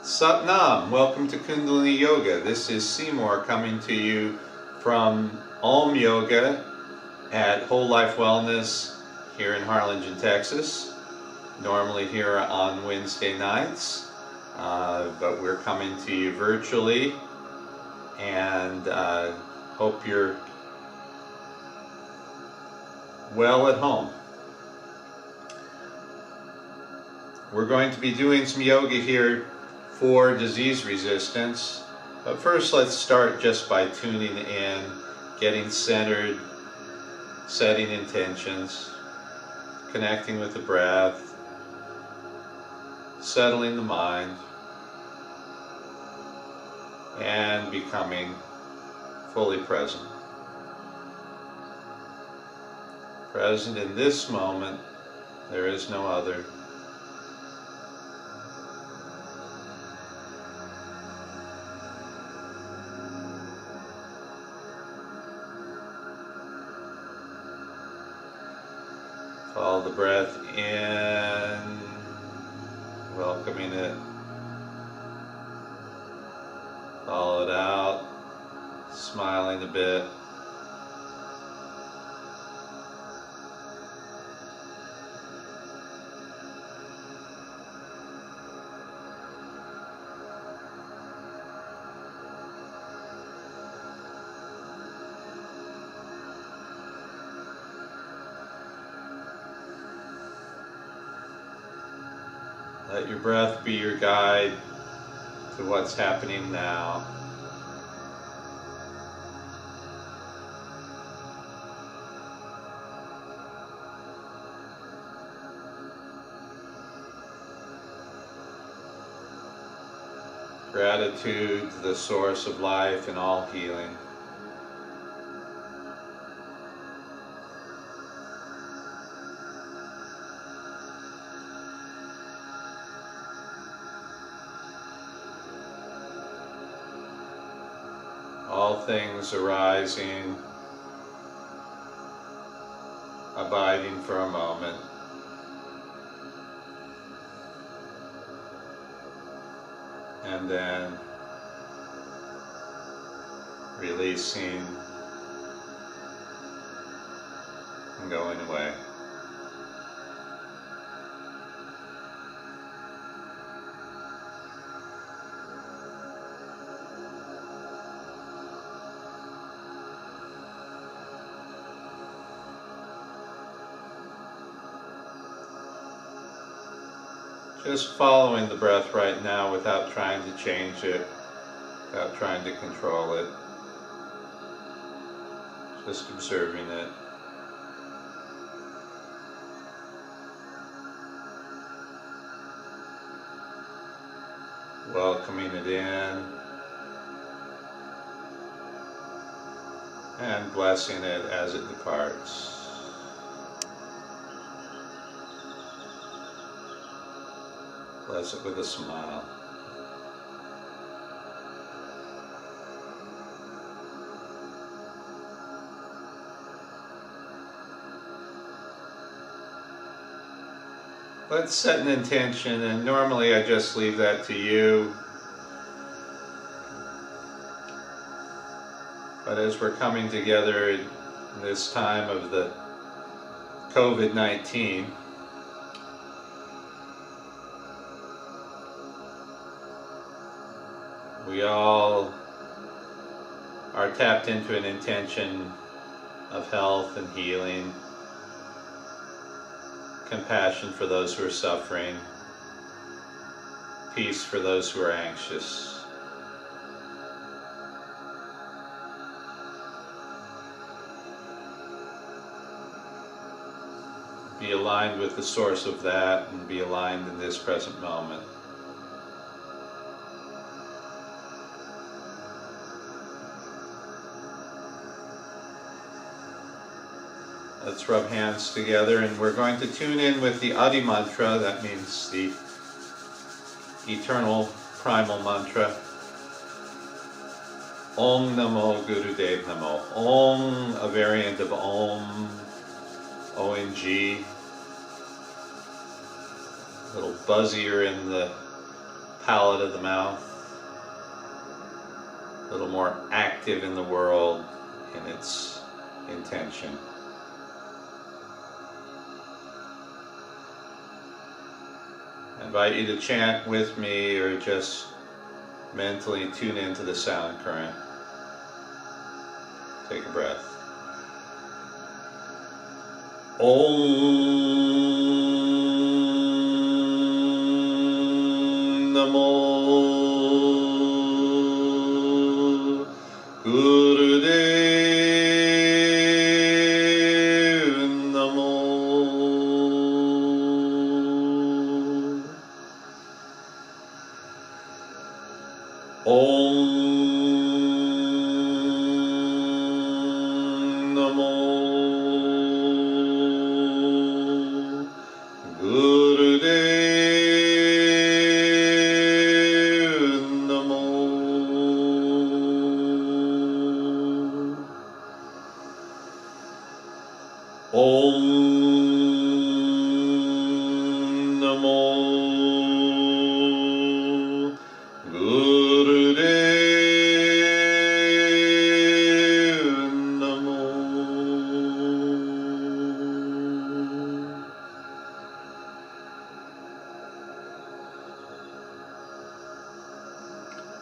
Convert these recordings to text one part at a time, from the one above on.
Satnam, welcome to Kundalini Yoga. This is Seymour coming to you from Om Yoga at Whole Life Wellness here in Harlingen, Texas. Normally here on Wednesday nights, but we're coming to you virtually, and hope you're well at home. We're going to be doing some yoga here for disease resistance, but first let's start just by tuning in, getting centered, setting intentions, connecting with the breath, settling the mind, and becoming fully present. Present in this moment, there is no other. Follow the breath in, welcoming it. Follow it out, smiling a bit. Let your breath be your guide to what's happening now. Gratitude to the source of life and all healing. All things arising, abiding for a moment, and then releasing and going away. Just following the breath right now without trying to change it, without trying to control it. Just observing it. Welcoming it in. And blessing it as it departs. Bless it with a smile. Let's set an intention, and normally I just leave that to you. But as we're coming together in this time of the COVID-19, we all are tapped into an intention of health and healing, compassion for those who are suffering, peace for those who are anxious. Be aligned with the source of that and be aligned in this present moment. Let's rub hands together, and we're going to tune in with the Adi mantra. That means the eternal primal mantra. Om Namo Gurudev Namo. Om, a variant of Om, O-N-G. A little buzzier in the palate of the mouth, a little more active in the world in its intention. I invite you to chant with me or just mentally tune into the sound current. Take a breath. Om Namo Gurudev Namo. Om Namo Gurudev Namo. Om Namo Gurudev Namo.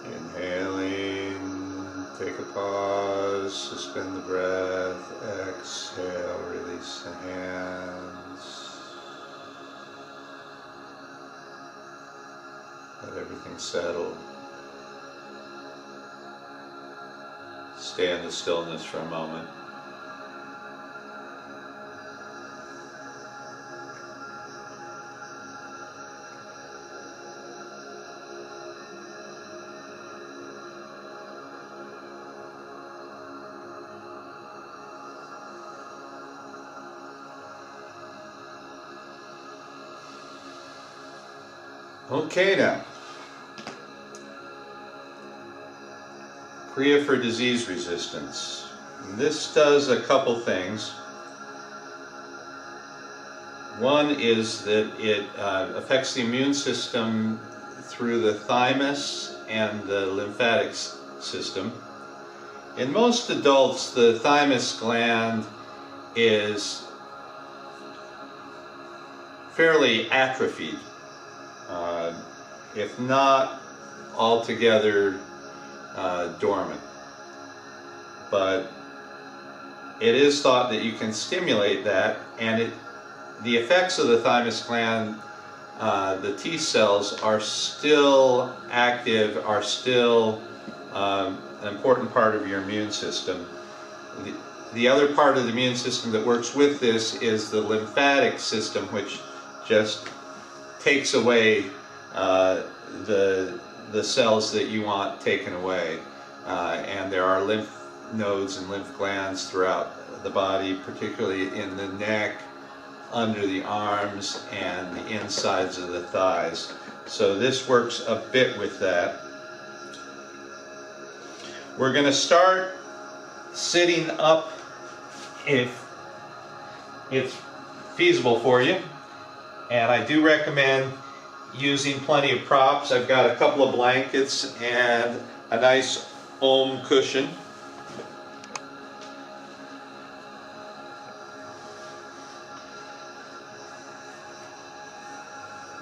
Inhaling, take a pause, suspend the breath, exhale, release the hands. Let everything settle. Stay in the stillness for a moment. Okay now. Kriya for disease resistance. This does a couple things. One is that it affects the immune system through the thymus and the lymphatic system. In most adults, the thymus gland is fairly atrophied, if not altogether dormant. But it is thought that you can stimulate that, and the effects of the thymus gland, the T cells, are still active, are still an important part of your immune system. The other part of the immune system that works with this is the lymphatic system, which just takes away the cells that you want taken away. And there are lymph nodes and lymph glands throughout the body, particularly in the neck, under the arms, and the insides of the thighs. So this works a bit with that. We're going to start sitting up if it's feasible for you. And I do recommend using plenty of props. I've got a couple of blankets and a nice foam cushion.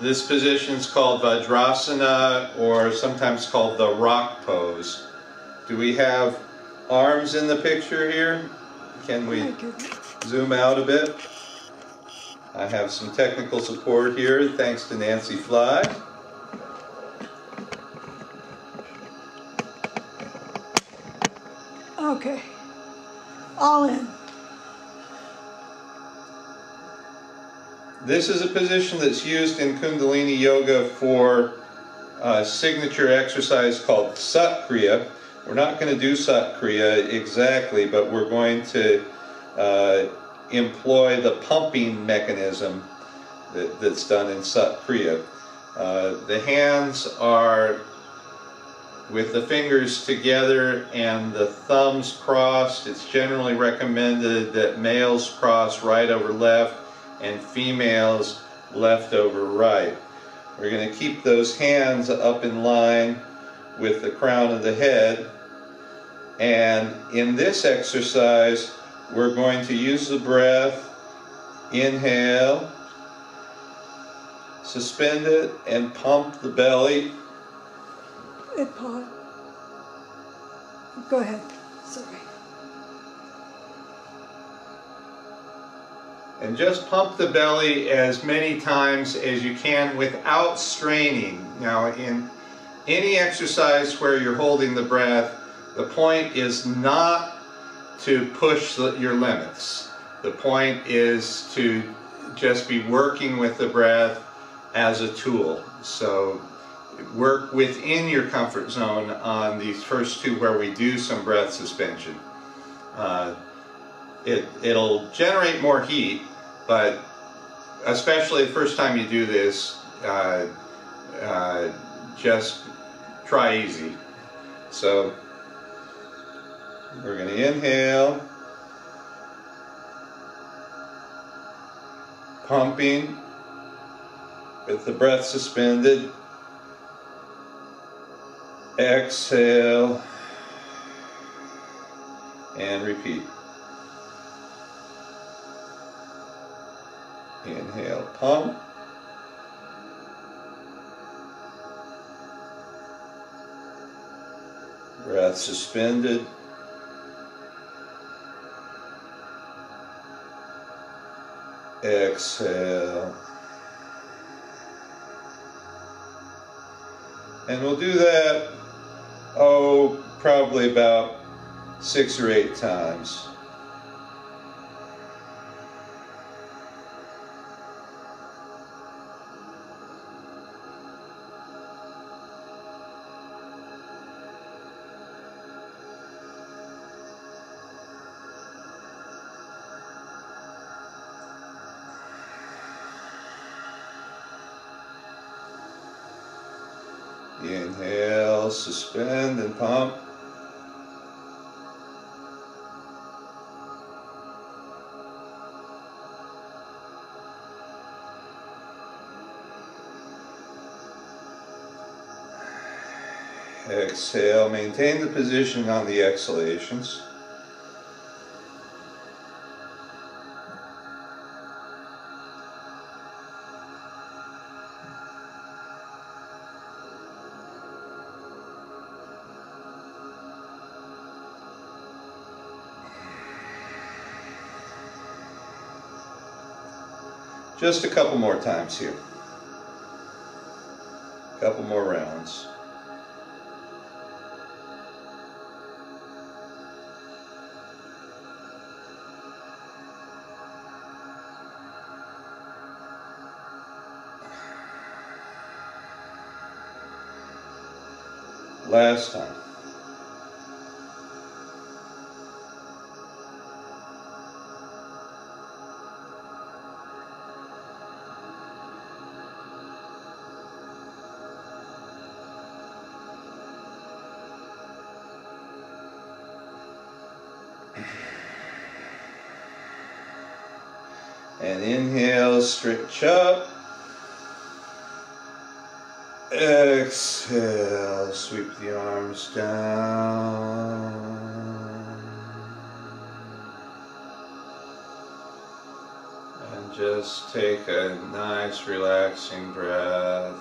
This position is called Vajrasana, or sometimes called the rock pose. Do we have arms in the picture here? Can we zoom out a bit? I have some technical support here, thanks to Nancy Fly. Okay, all in. This is a position that's used in Kundalini Yoga for a signature exercise called Sat Kriya. We're not going to do Sat Kriya exactly, but we're going to employ the pumping mechanism that's done in Sat Kriya. The hands are with the fingers together and the thumbs crossed. It's generally recommended that males cross right over left and females left over right. We're going to keep those hands up in line with the crown of the head. And in this exercise, we're going to use the breath. Inhale, suspend it, and pump the belly. Go ahead. Sorry. And just pump the belly as many times as you can without straining. Now, in any exercise where you're holding the breath, the point is not to push your limits. The point is to just be working with the breath as a tool. So work within your comfort zone on these first two where we do some breath suspension. It'll generate more heat, but especially the first time you do this, just try easy. So we're going to inhale, pumping with the breath suspended. Exhale and repeat. Inhale, pump. Breath suspended. Exhale. And we'll do that, probably about 6 or 8 times. Inhale, suspend and pump. Exhale, maintain the position on the exhalations. Just a couple more times here. A couple more rounds. Last time. And inhale, stretch up. Exhale, sweep the arms down. And just take a nice relaxing breath.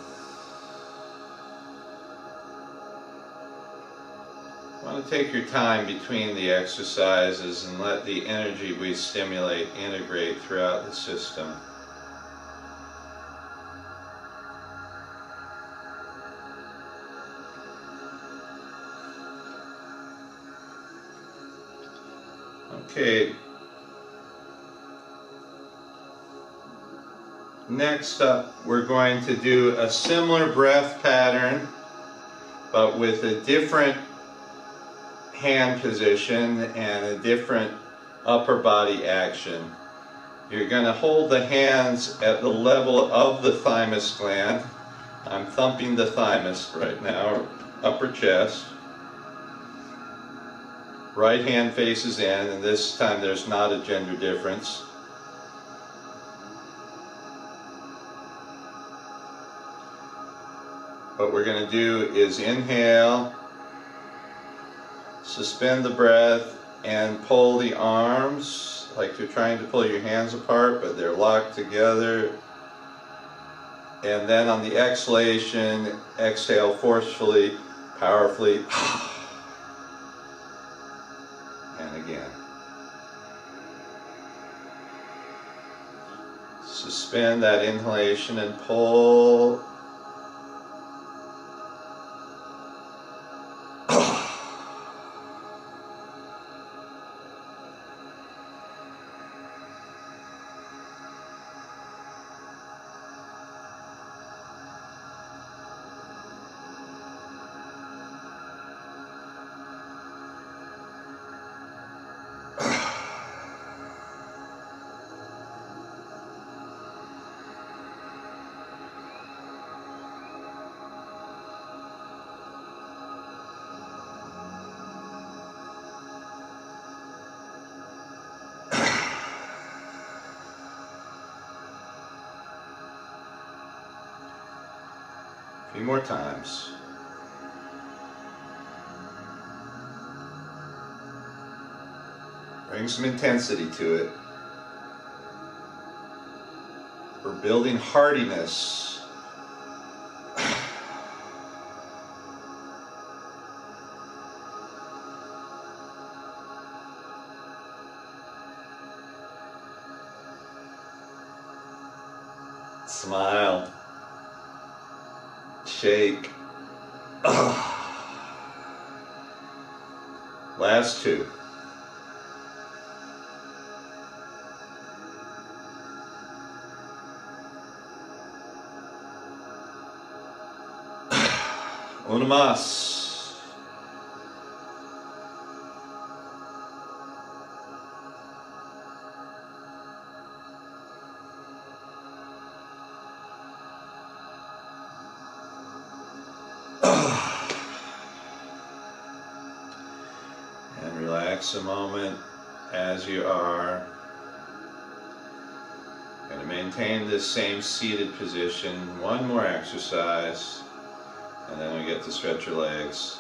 You want to take your time between the exercises and let the energy we stimulate integrate throughout the system. Okay, next up we're going to do a similar breath pattern, but with a different hand position and a different upper body action. You're going to hold the hands at the level of the thymus gland. I'm thumping the thymus right now, upper chest. Right hand faces in, and this time there's not a gender difference. what we're going to do is inhale, suspend the breath, and pull the arms like you're trying to pull your hands apart, but they're locked together. And then on the exhalation, exhale forcefully, powerfully, and again. Suspend that inhalation and pull. A few more times. Bring some intensity to it. We're building heartiness. Smile. Shake. Last two. Una más. And relax a moment as you are. Going to maintain this same seated position. One more exercise. And then we get to stretch your legs.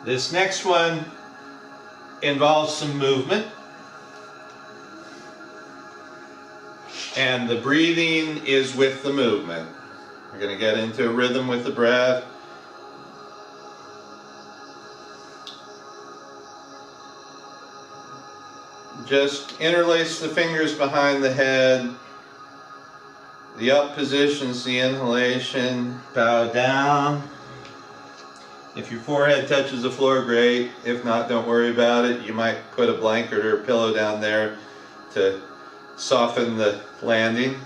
This next one involves some movement. And the breathing is with the movement. We're going to get into a rhythm with the breath. Just interlace the fingers behind the head. The up position's the inhalation. Bow down. If your forehead touches the floor, great. If not, don't worry about it. You might put a blanket or a pillow down there to soften the landing.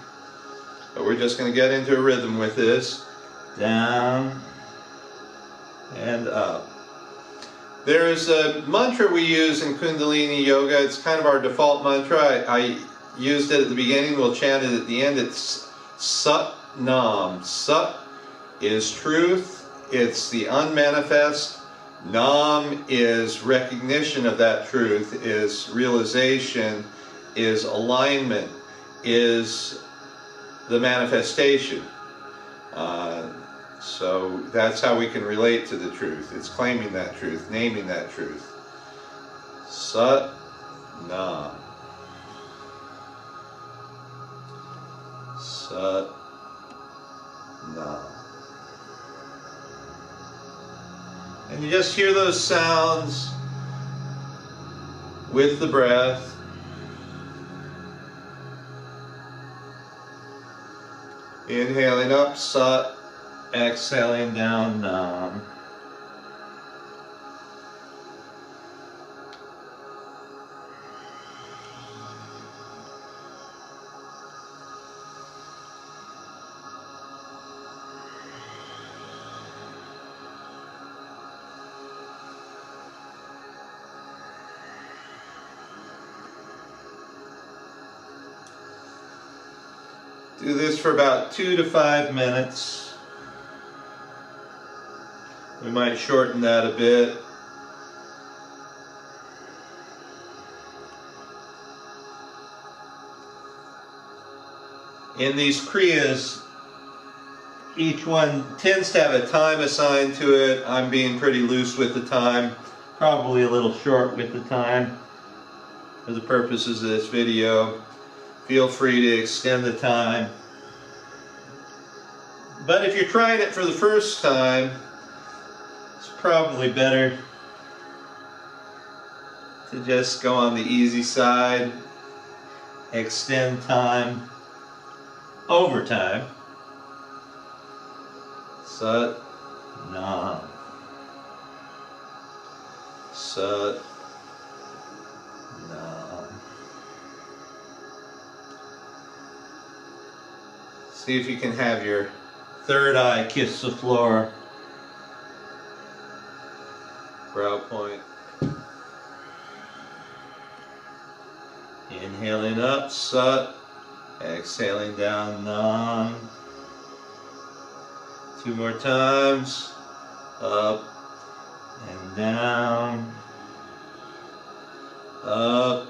But we're just going to get into a rhythm with this. Down and up. There is a mantra we use in Kundalini Yoga. It's kind of our default mantra. I used it at the beginning. We'll chant it at the end. It's Sat Nam. Sat is truth. It's the unmanifest. Nam is recognition of that truth, is realization, is alignment, is the manifestation. So that's how we can relate to the truth. It's claiming that truth, naming that truth. Sat Nam. Sat Nam. And you just hear those sounds with the breath. Inhaling up, Sat. Exhaling down, Nam. Do this for about 2 to 5 minutes. We might shorten that a bit. In these Kriyas, each one tends to have a time assigned to it. I'm being pretty loose with the time, probably a little short with the time for the purposes of this video. Feel free to extend the time. But if you're trying it for the first time, it's probably better to just go on the easy side, extend time over time. Sat Nam. Sat Nam. See if you can have your third eye kiss the floor. Brow point. Inhaling up, Sat. Exhaling down, Nam. 2 more times. Up and down. Up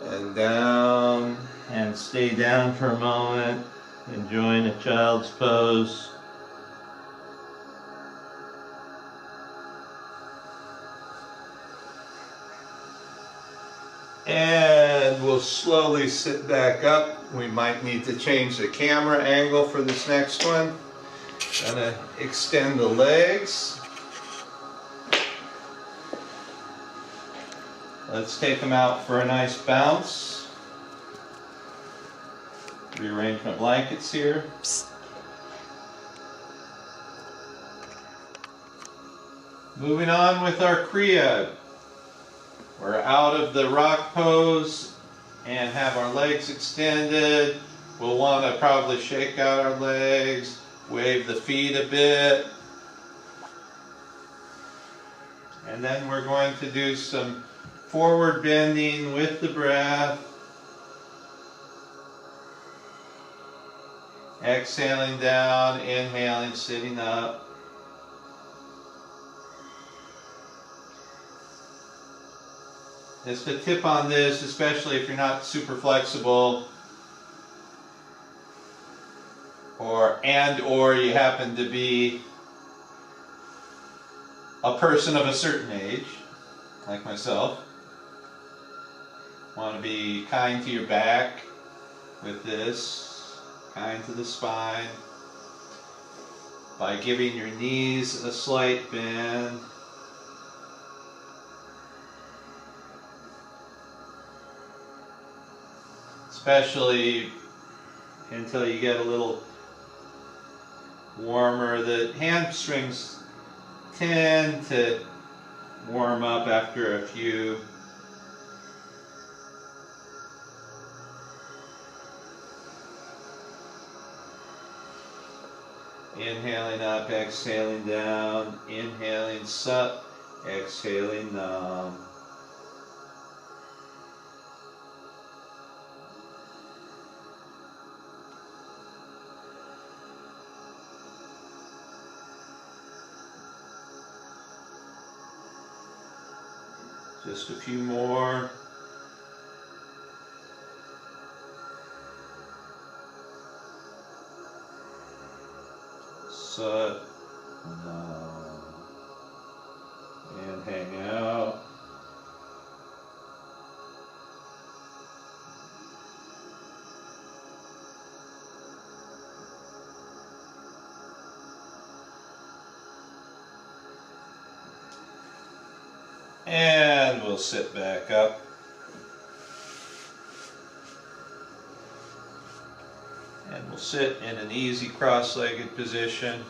and down. And stay down for a moment, enjoying a child's pose. And we'll slowly sit back up. We might need to change the camera angle for this next one. Gonna extend the legs. Let's take them out for a nice bounce. Rearrange my blankets here. Moving on with our Kriya. We're out of the rock pose and have our legs extended. We'll want to probably shake out our legs, wave the feet a bit. And then we're going to do some forward bending with the breath. Exhaling down, inhaling, sitting up. Just a tip on this, especially if you're not super flexible or you happen to be a person of a certain age, like myself. Want to be kind to your back with this, kind to the spine, by giving your knees a slight bend. Especially until you get a little warmer. The hamstrings tend to warm up after a few. Inhaling up, exhaling down, inhaling Sat, exhaling Nam. Just a few more. Sat Nam. And hang out. And we'll sit back up. And we'll sit in an easy cross-legged position.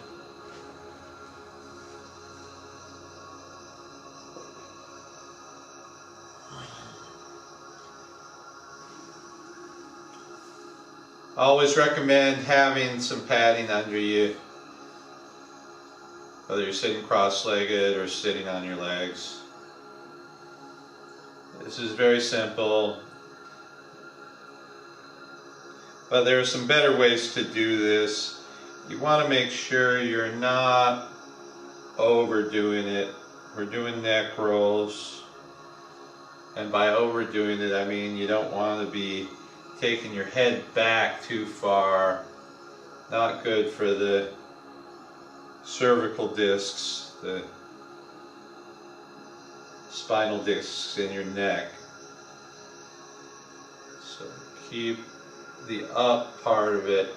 I always recommend having some padding under you, whether you're sitting cross-legged or sitting on your legs. This is very simple, but there are some better ways to do this. You want to make sure you're not overdoing it. We're doing neck rolls. And by overdoing it, I mean you don't want to be taking your head back too far. Not good for the cervical discs, the spinal discs in your neck. So keep the up part of it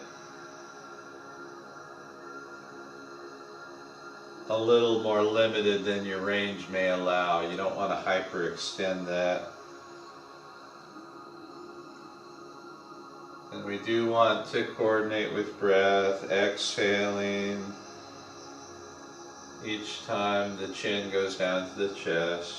a little more limited than your range may allow. You don't want to hyperextend that. And we do want to coordinate with breath, exhaling each time the chin goes down to the chest.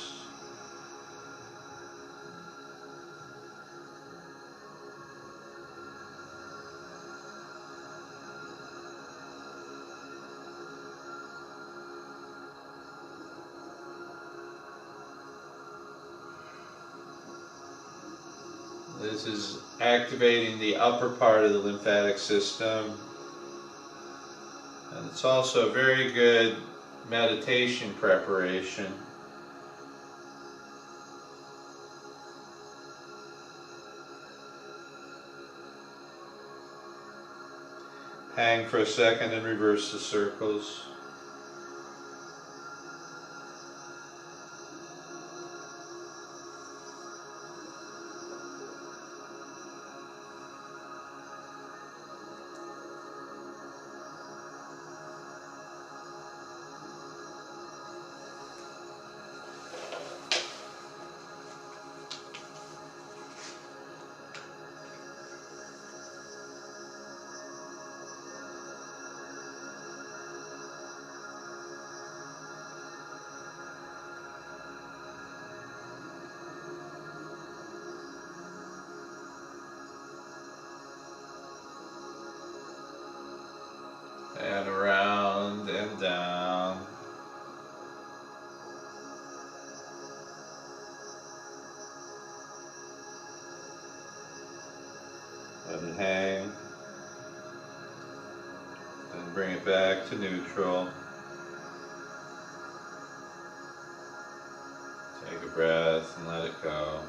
This is activating the upper part of the lymphatic system. And it's also a very good meditation preparation. Hang for a second and reverse the circles. And around and down. Let it hang. And bring it back to neutral. Take a breath and let it go.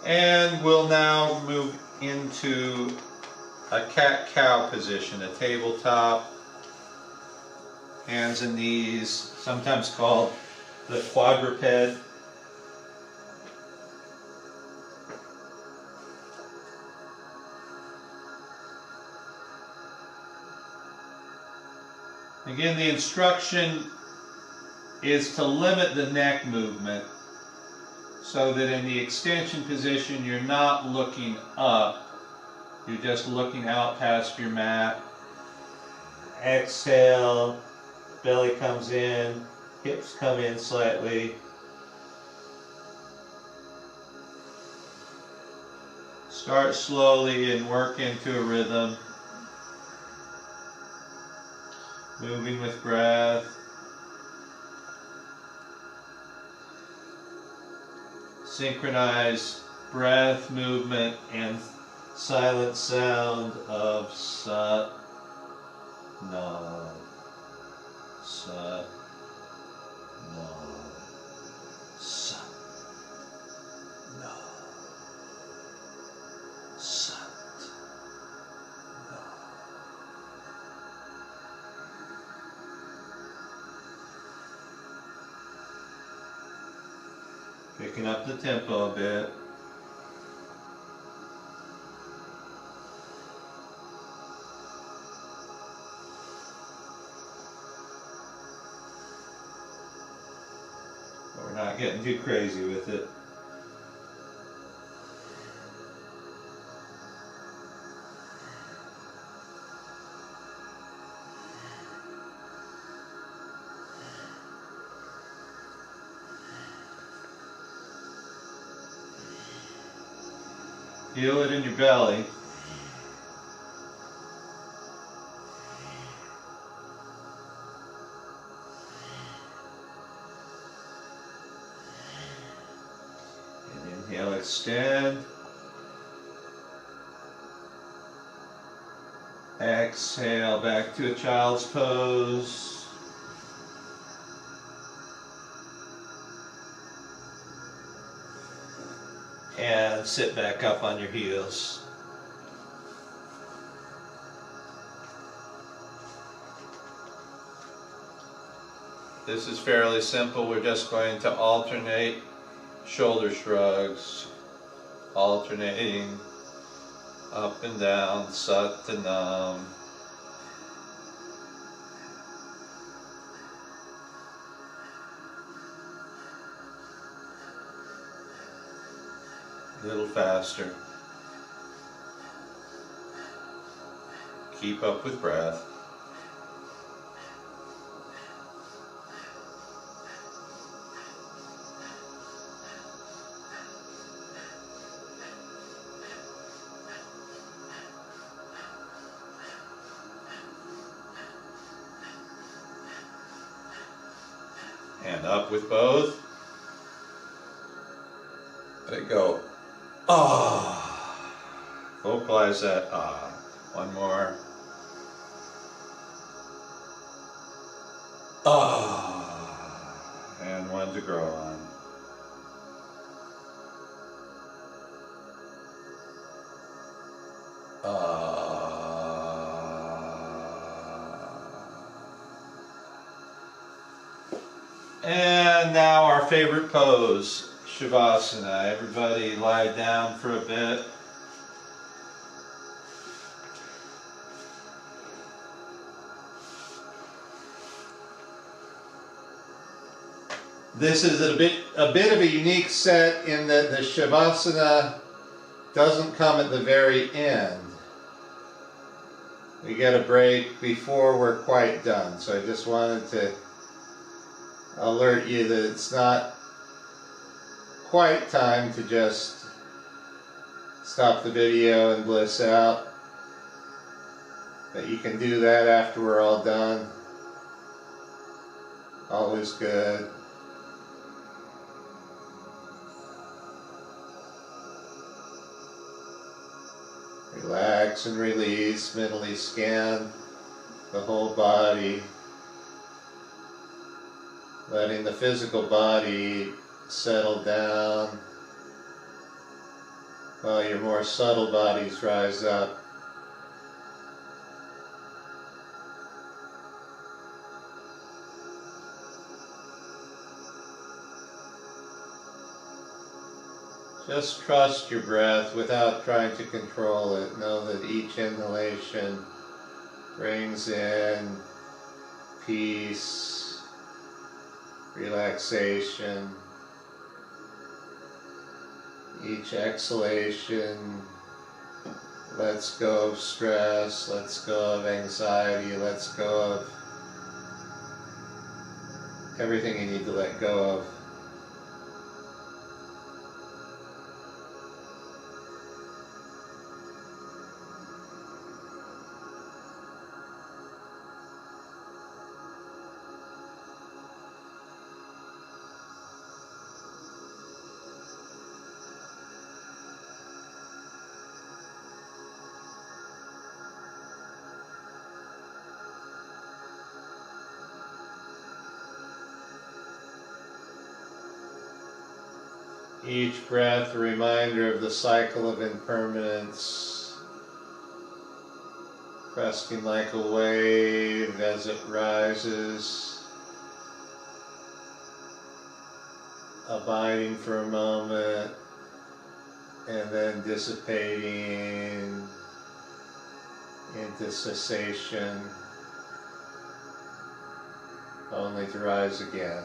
And we'll now move into a cat-cow position, a tabletop, hands and knees, sometimes called the quadruped. Again, the instruction is to limit the neck movement, so that in the extension position you're not looking up, you're just looking out past your mat. Exhale, belly comes in, hips come in slightly. Start slowly and work into a rhythm, moving with breath. Synchronize breath, movement, and silent sound of Sat Nam. Sat Nam. Sat Nam. Sat Nam. Picking up the tempo a bit. But we're not getting too crazy with it. Feel it in your belly. And inhale, extend. Exhale back to a child's pose. And sit back up on your heels. This is fairly simple. We're just going to alternate shoulder shrugs, alternating up and down, sat to nam. A little faster. Keep up with breath. And up with both. Let it go. Ah. Vocalize that ah. One more. Ah. And one to grow on. Ah. And now our favorite pose, Shavasana. Everybody lie down for a bit. This is a bit of a unique set in that the Shavasana doesn't come at the very end. We get a break before we're quite done. So I just wanted to alert you that it's not quite time to just stop the video and bliss out. That you can do that after we're all done. Always good. Relax and release, mentally scan the whole body, letting the physical body settle down while your more subtle bodies rise up. Just trust your breath without trying to control it. Know that each inhalation brings in peace, relaxation. Each exhalation lets go of stress, lets go of anxiety, lets go of everything you need to let go of. Each breath a reminder of the cycle of impermanence, cresting like a wave as it rises, abiding for a moment, and then dissipating into cessation, only to rise again.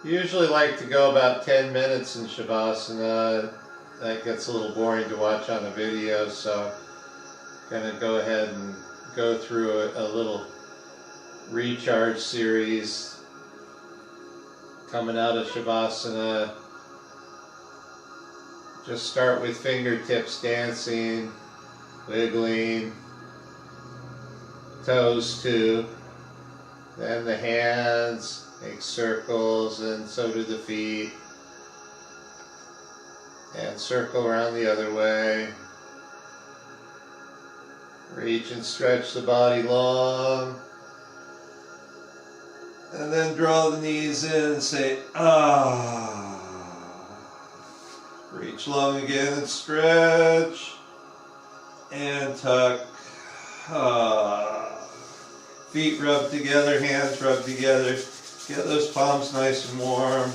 Usually like to go about 10 minutes in Shavasana. That gets a little boring to watch on a video, so I'm going to go ahead and go through a little recharge series. Coming out of Shavasana, Just start with fingertips dancing, wiggling, toes too. Then the hands make circles, and so do the feet. And circle around the other way. Reach and stretch the body long. And then draw the knees in and say, ah. Reach long again and stretch. And tuck. Ah. Feet rub together, hands rub together. Get those palms nice and warm.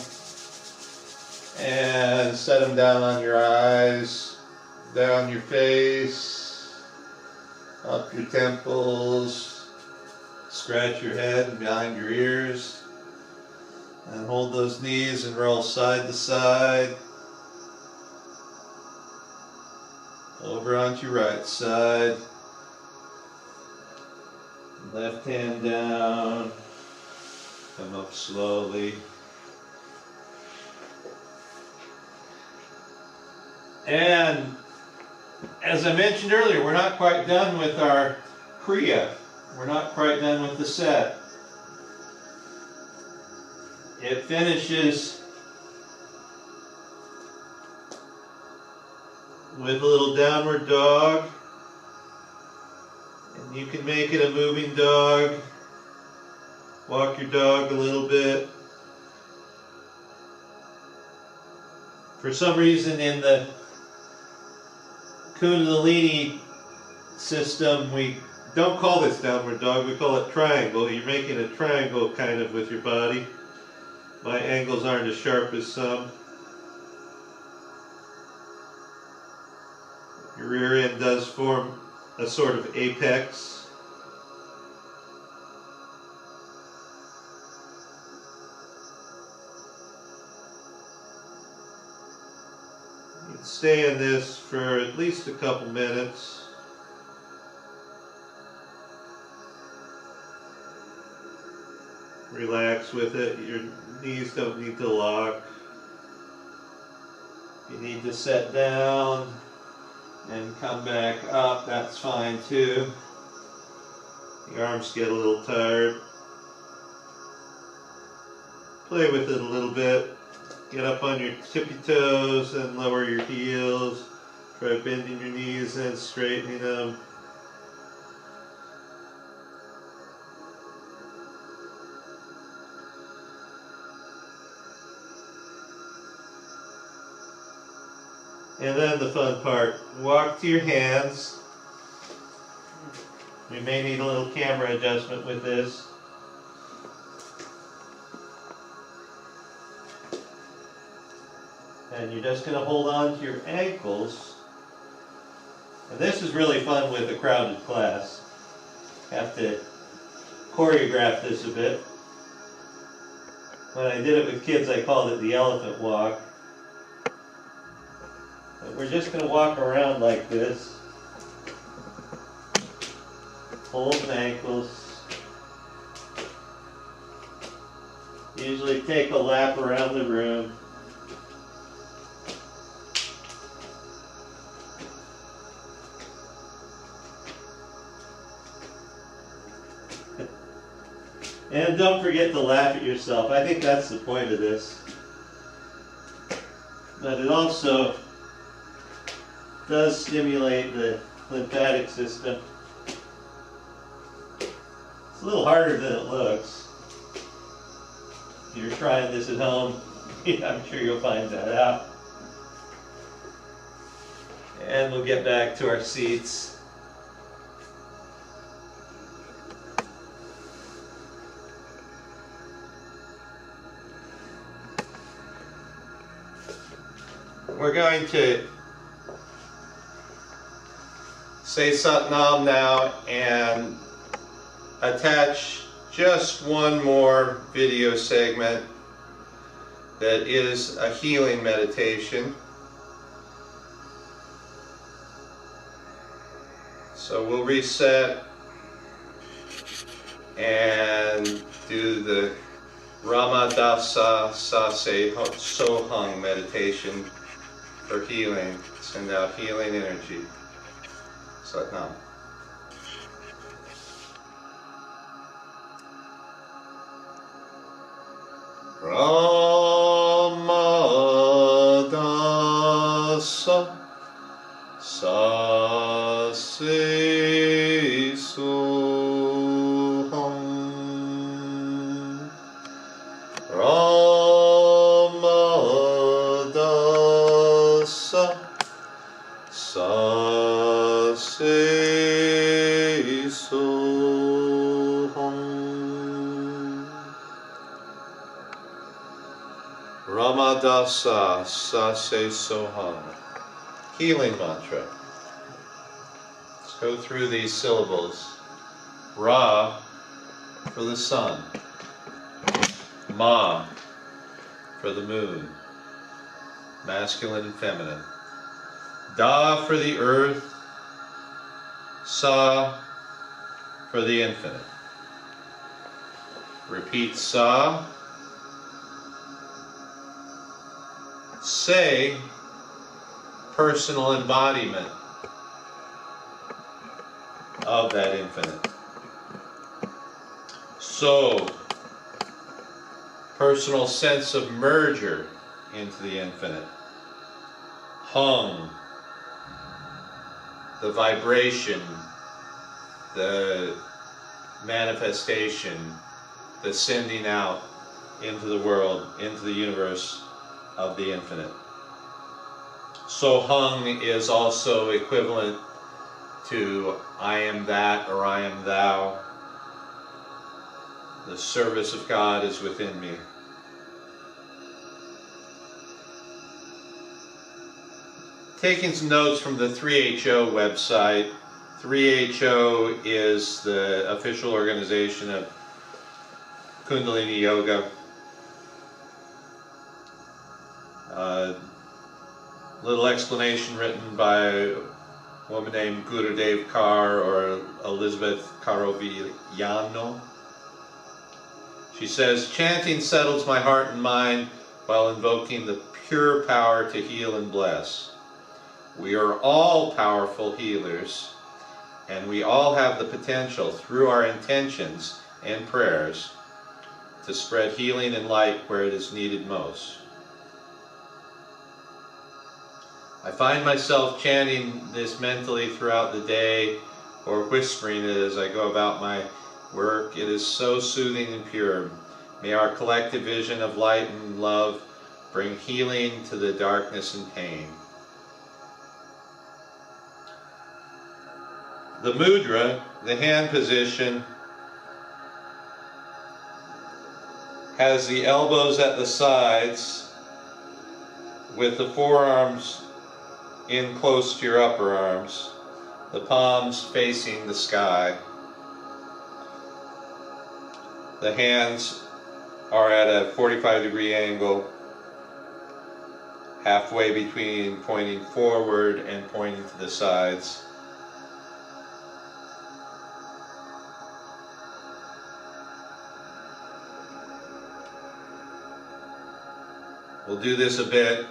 And set them down on your eyes, down your face, up your temples. Scratch your head and behind your ears. And hold those knees and roll side to side. Over onto your right side. Left hand down. Come up slowly. And as I mentioned earlier, we're not quite done with our Kriya. We're not quite done with the set. It finishes with a little downward dog. And you can make it a moving dog. Walk your dog a little bit. For some reason in the Kundalini system, we don't call this downward dog, we call it triangle. You're making a triangle kind of with your body. My angles aren't as sharp as some. Your rear end does form a sort of apex. You can stay in this for at least a couple minutes. Relax with it. Your knees don't need to lock. You need to set down and come back up. That's fine too. The arms get a little tired. Play with it a little bit. Get up on your tippy toes and lower your heels. Try bending your knees and straightening them. And then the fun part, walk to your hands. We may need a little camera adjustment with this. And you're just going to hold on to your ankles. And this is really fun with a crowded class. Have to choreograph this a bit. When I did it with kids, I called it the elephant walk. But we're just going to walk around like this. Hold the ankles. Usually take a lap around the room. And don't forget to laugh at yourself. I think that's the point of this. But it also does stimulate the lymphatic system. It's a little harder than it looks. If you're trying this at home, I'm sure you'll find that out. And we'll get back to our seats. We're going to say Satnam now and attach just one more video segment that is a healing meditation. So we'll reset and do the Ramadasa Sase Sohang meditation for healing. Send out healing energy. Satnam. Ramadasa Sase Soham Ramadasa Sase Soham Ramadasa Sase Soham. Healing mantra. Let's go through these syllables. Ra for the sun. Ma for the moon. Masculine and feminine. Da for the earth. Sa for the infinite. Repeat Sa. Say, personal embodiment of that infinite. So, personal sense of merger into the infinite. Hum, the vibration, the manifestation, the sending out into the world, into the universe of the infinite. So hung is also equivalent to I am that or I am thou. The service of God is within me. Taking some notes from the 3HO website. 3HO is the official organization of Kundalini Yoga. Little explanation written by a woman named Gurudev Kaur or Elizabeth Carovigliano. She says, chanting settles my heart and mind while invoking the pure power to heal and bless. We are all powerful healers, and we all have the potential through our intentions and prayers to spread healing and light where it is needed most. I find myself chanting this mentally throughout the day or whispering it as I go about my work. It is so soothing and pure. May our collective vision of light and love bring healing to the darkness and pain. The mudra, the hand position, has the elbows at the sides with the forearms in close to your upper arms, the palms facing the sky. The hands are at a 45-degree angle, halfway between pointing forward and pointing to the sides. We'll do this a bit,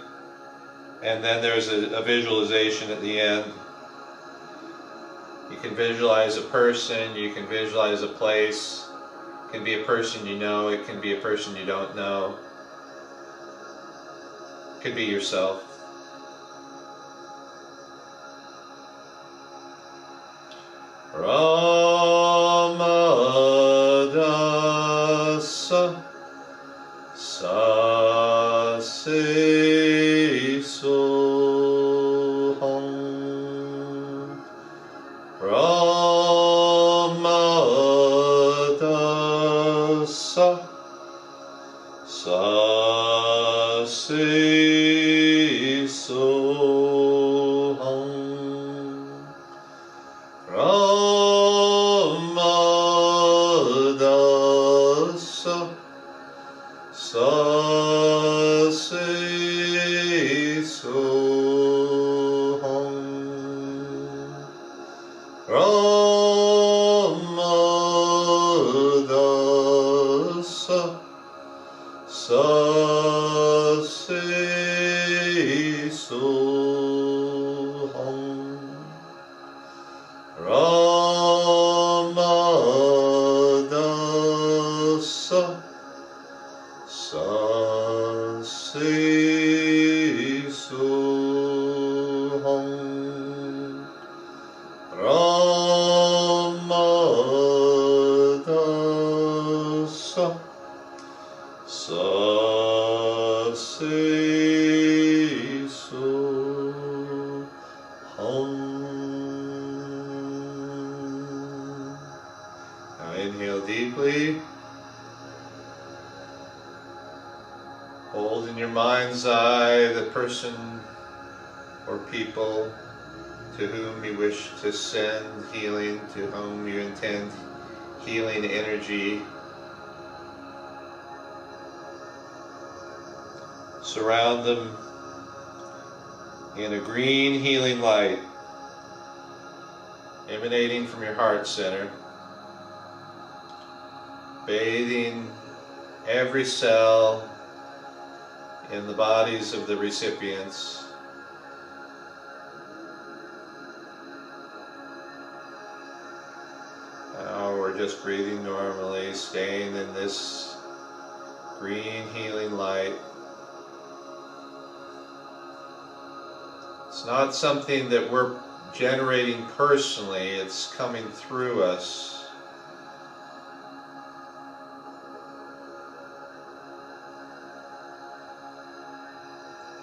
and then there's a visualization at the end. You can visualize a person, you can visualize a place. It can be a person you know, it can be a person you don't know. It could be yourself. Ramadasa Sase Soham Ramadasa Sase Soham Ramadasa Sase Soham Ramadasa Sase Soham Sa se so hum Ramadasa sa se so hum. Now inhale deeply. Hold in your mind's eye the person or people to whom you wish to send healing, to whom you intend healing energy. Surround them in a green healing light emanating from your heart center, bathing every cell in the bodies of the recipients. Now we're just breathing normally, staying in this green healing light. It's not something that we're generating personally, it's coming through us.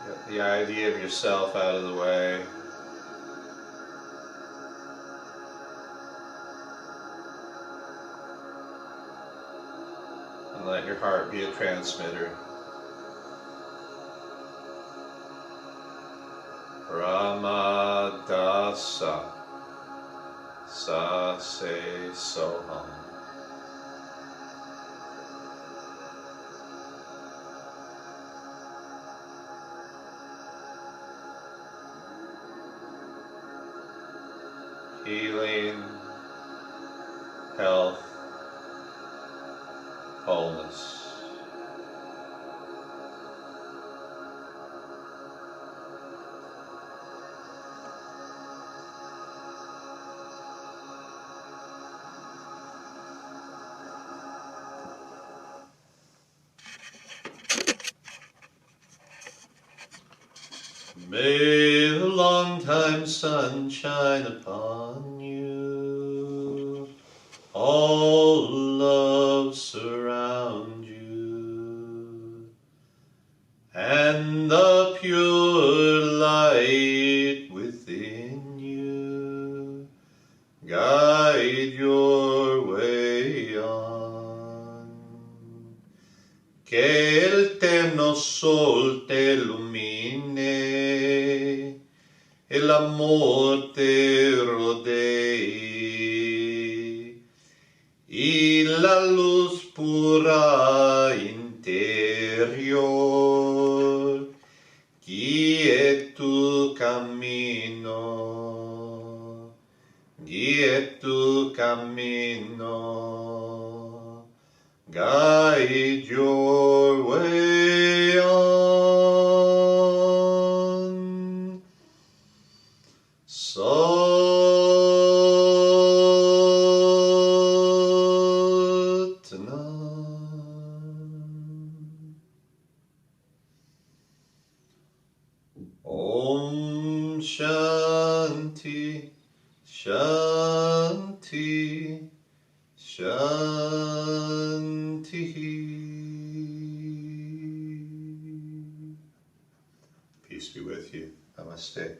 Get the idea of yourself out of the way. And let your heart be a transmitter. Ramadasa sa se so hum. Healing, health, wholeness. May the long-time sun shine upon you, all love surround you, and the pure light within you guide your way on. Que el eterno sol te ilumine, el amor te rodee, y la luz pura interior guíe tu camino, guíe tu camino, guide your way on. Satnam. Om Shanti, Shanti, Shanti. Peace be with you. Namaste.